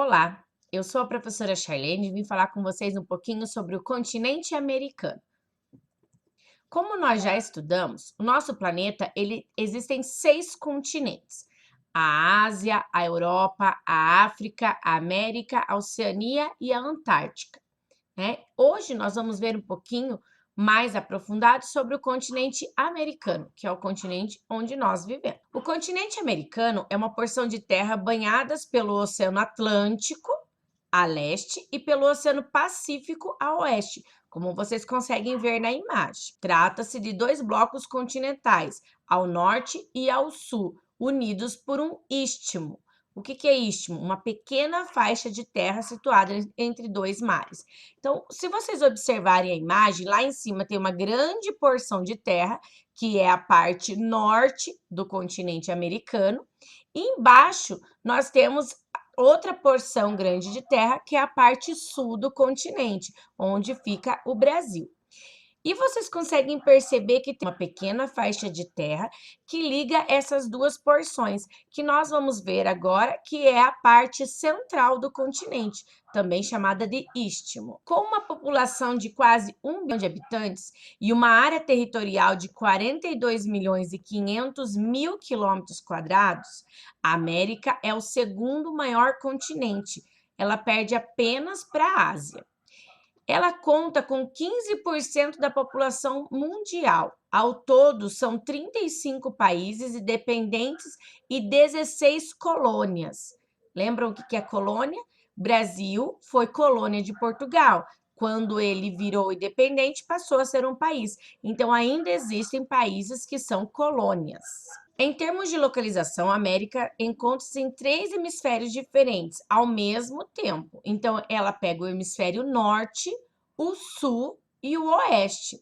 Olá, eu sou a professora Charlene e vim falar com vocês um pouquinho sobre o continente americano. Como nós já estudamos, o nosso planeta existem 6 continentes: a Ásia, a Europa, a África, a América, a Oceania e a Antártica, né? Hoje nós vamos ver um pouquinho mais aprofundado sobre o continente americano, que é o continente onde nós vivemos. O continente americano é uma porção de terra banhadas pelo Oceano Atlântico a leste e pelo Oceano Pacífico a oeste, como vocês conseguem ver na imagem. Trata-se de 2 blocos continentais, ao norte e ao sul, unidos por um istmo. O que é istmo? Uma pequena faixa de terra situada entre 2 mares. Então, se vocês observarem a imagem, lá em cima tem uma grande porção de terra, que é a parte norte do continente americano, e embaixo nós temos outra porção grande de terra, que é a parte sul do continente, onde fica o Brasil. E vocês conseguem perceber que tem uma pequena faixa de terra que liga essas 2 porções, que nós vamos ver agora, que é a parte central do continente, também chamada de istmo. Com uma população de quase 1 bilhão de habitantes e uma área territorial de 42.500.000 quilômetros quadrados, a América é o segundo maior continente. Ela perde apenas para a Ásia. Ela conta com 15% da população mundial. Ao todo, são 35 países independentes e 16 colônias. Lembram o que é colônia? Brasil foi colônia de Portugal. Quando ele virou independente, passou a ser um país. Então, ainda existem países que são colônias. Em termos de localização, a América encontra-se em 3 hemisférios diferentes ao mesmo tempo. Então, ela pega o hemisfério norte, o sul e o oeste.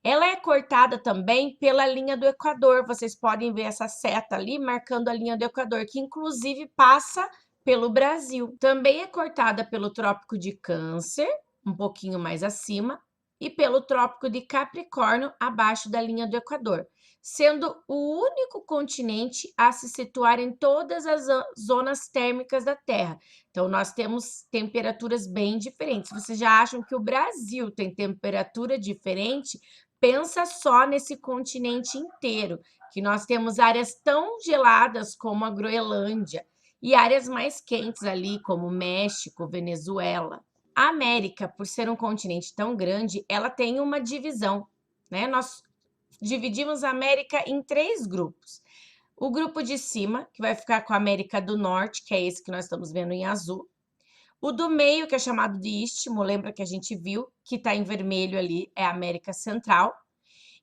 Ela é cortada também pela linha do Equador. Vocês podem ver essa seta ali marcando a linha do Equador, que inclusive passa pelo Brasil. Também é cortada pelo Trópico de Câncer, um pouquinho mais acima, e pelo Trópico de Capricórnio, abaixo da linha do Equador, sendo o único continente a se situar em todas as zonas térmicas da Terra. Então, nós temos temperaturas bem diferentes. Vocês já acham que o Brasil tem temperatura diferente? Pensa só nesse continente inteiro, que nós temos áreas tão geladas como a Groenlândia e áreas mais quentes ali, como México, Venezuela. A América, por ser um continente tão grande, ela tem uma divisão, né? Nós dividimos a América em 3 grupos. O grupo de cima, que vai ficar com a América do Norte, que é esse que nós estamos vendo em azul. O do meio, que é chamado de istmo, lembra que a gente viu, que está em vermelho ali, é a América Central.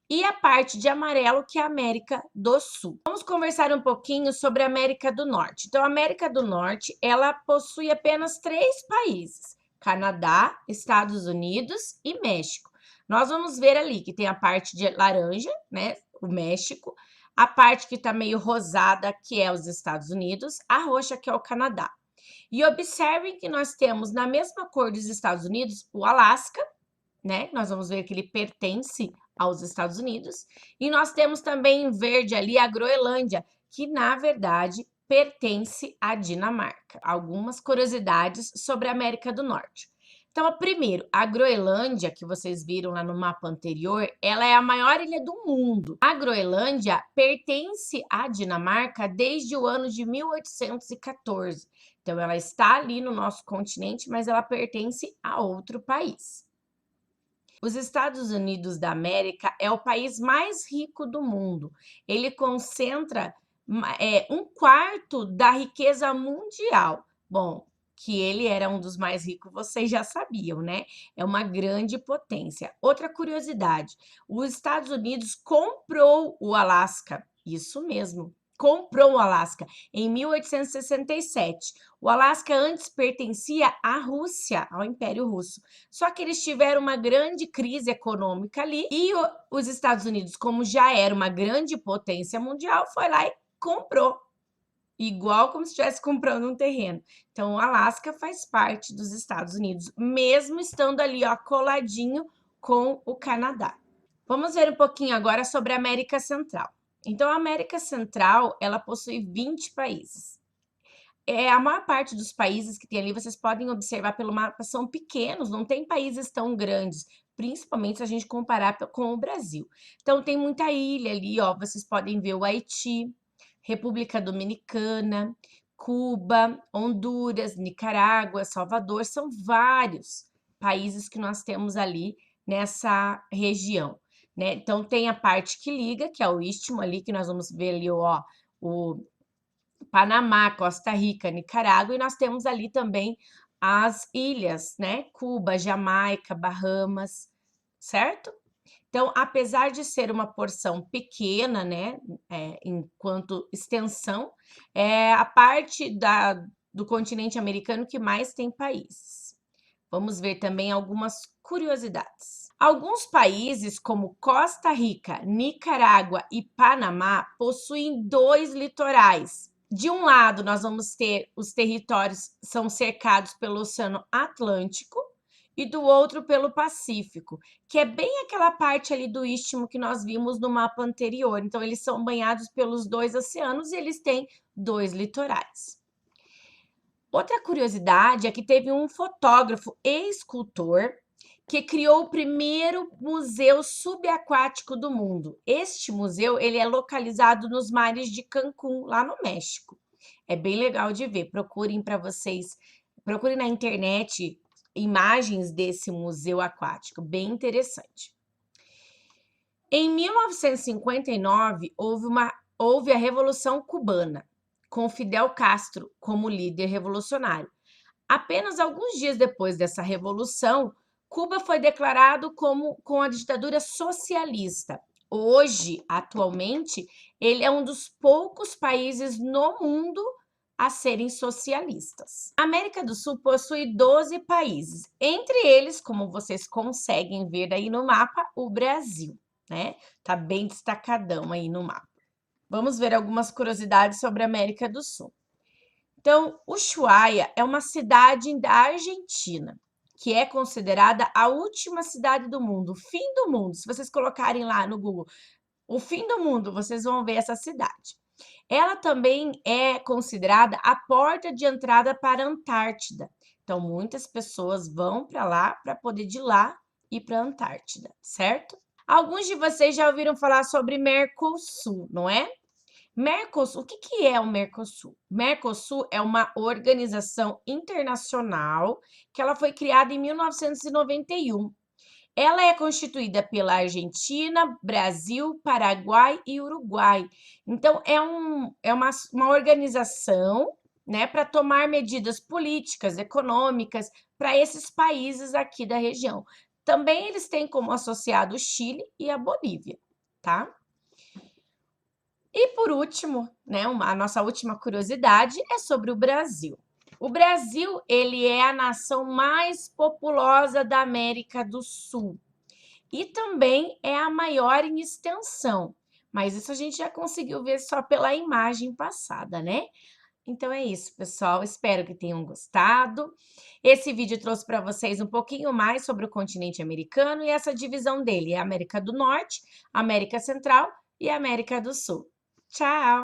E a parte de amarelo, que é a América do Sul. Vamos conversar um pouquinho sobre a América do Norte. Então, a América do Norte, ela possui apenas 3 países: Canadá, Estados Unidos e México. Nós vamos ver ali que tem a parte de laranja, né, o México, a parte que está meio rosada, que é os Estados Unidos, a roxa, que é o Canadá. E observem que nós temos na mesma cor dos Estados Unidos o Alasca, né? Nós vamos ver que ele pertence aos Estados Unidos. E nós temos também em verde ali a Groenlândia, que na verdade pertence à Dinamarca. Algumas curiosidades sobre a América do Norte. Então, primeiro, a Groenlândia, que vocês viram lá no mapa anterior, ela é a maior ilha do mundo. A Groenlândia pertence à Dinamarca desde o ano de 1814. Então, ela está ali no nosso continente, mas ela pertence a outro país. Os Estados Unidos da América é o país mais rico do mundo. Ele concentra 1/4 da riqueza mundial. Bom, que ele era um dos mais ricos, vocês já sabiam, né? É uma grande potência. Outra curiosidade: os Estados Unidos comprou o Alasca. Isso mesmo, comprou o Alasca em 1867. O Alasca antes pertencia à Rússia, ao Império Russo. Só que eles tiveram uma grande crise econômica ali e os Estados Unidos, como já era uma grande potência mundial, foi lá e comprou. Igual como se estivesse comprando um terreno. Então, o Alasca faz parte dos Estados Unidos, mesmo estando ali, ó, coladinho com o Canadá. Vamos ver um pouquinho agora sobre a América Central. Então, a América Central, ela possui 20 países. a maior parte dos países que tem ali, vocês podem observar pelo mapa, são pequenos, não tem países tão grandes, principalmente se a gente comparar com o Brasil. Então, tem muita ilha ali, ó, vocês podem ver o Haiti, República Dominicana, Cuba, Honduras, Nicarágua, Salvador, são vários países que nós temos ali nessa região, né? Então, tem a parte que liga, que é o istmo ali, que nós vamos ver ali, ó, o Panamá, Costa Rica, Nicarágua, e nós temos ali também as ilhas, né? Cuba, Jamaica, Bahamas, certo? Então, apesar de ser uma porção pequena, né, enquanto extensão, é a parte do continente americano que mais tem países. Vamos ver também algumas curiosidades. Alguns países, como Costa Rica, Nicarágua e Panamá, possuem 2 litorais. De um lado, nós vamos ter os territórios são cercados pelo Oceano Atlântico e do outro pelo Pacífico, que é bem aquela parte ali do istmo que nós vimos no mapa anterior. Então, eles são banhados pelos 2 oceanos e eles têm 2 litorais. Outra curiosidade é que teve um fotógrafo e escultor que criou o primeiro museu subaquático do mundo. Este museu, ele é localizado nos mares de Cancún, lá no México. É bem legal de ver. Procurem para vocês, procurem na internet imagens desse museu aquático, bem interessante. Em 1959, houve a Revolução Cubana, com Fidel Castro como líder revolucionário. Apenas alguns dias depois dessa revolução, Cuba foi declarado com a ditadura socialista. Hoje, atualmente, ele é um dos poucos países no mundo a serem socialistas. A América do Sul possui 12 países, entre eles, como vocês conseguem ver aí no mapa, o Brasil, né? Tá bem destacadão aí no mapa. Vamos ver algumas curiosidades sobre a América do Sul. Então, Ushuaia é uma cidade da Argentina, que é considerada a última cidade do mundo, o fim do mundo. Se vocês colocarem lá no Google, o fim do mundo, vocês vão ver essa cidade. Ela também é considerada a porta de entrada para a Antártida. Então, muitas pessoas vão para lá para poder de lá ir para a Antártida, certo? Alguns de vocês já ouviram falar sobre Mercosul, não é? Mercosul, o que é o Mercosul? Mercosul é uma organização internacional que ela foi criada em 1991. Ela é constituída pela Argentina, Brasil, Paraguai e Uruguai. Então, é uma organização, né, para tomar medidas políticas, econômicas para esses países aqui da região. Também eles têm como associado o Chile e a Bolívia, tá? E por último, né, a nossa última curiosidade é sobre o Brasil. O Brasil, ele é a nação mais populosa da América do Sul e também é a maior em extensão, mas isso a gente já conseguiu ver só pela imagem passada, né? Então é isso, pessoal. Espero que tenham gostado. Esse vídeo trouxe para vocês um pouquinho mais sobre o continente americano e essa divisão dele, a América do Norte, América Central e América do Sul. Tchau!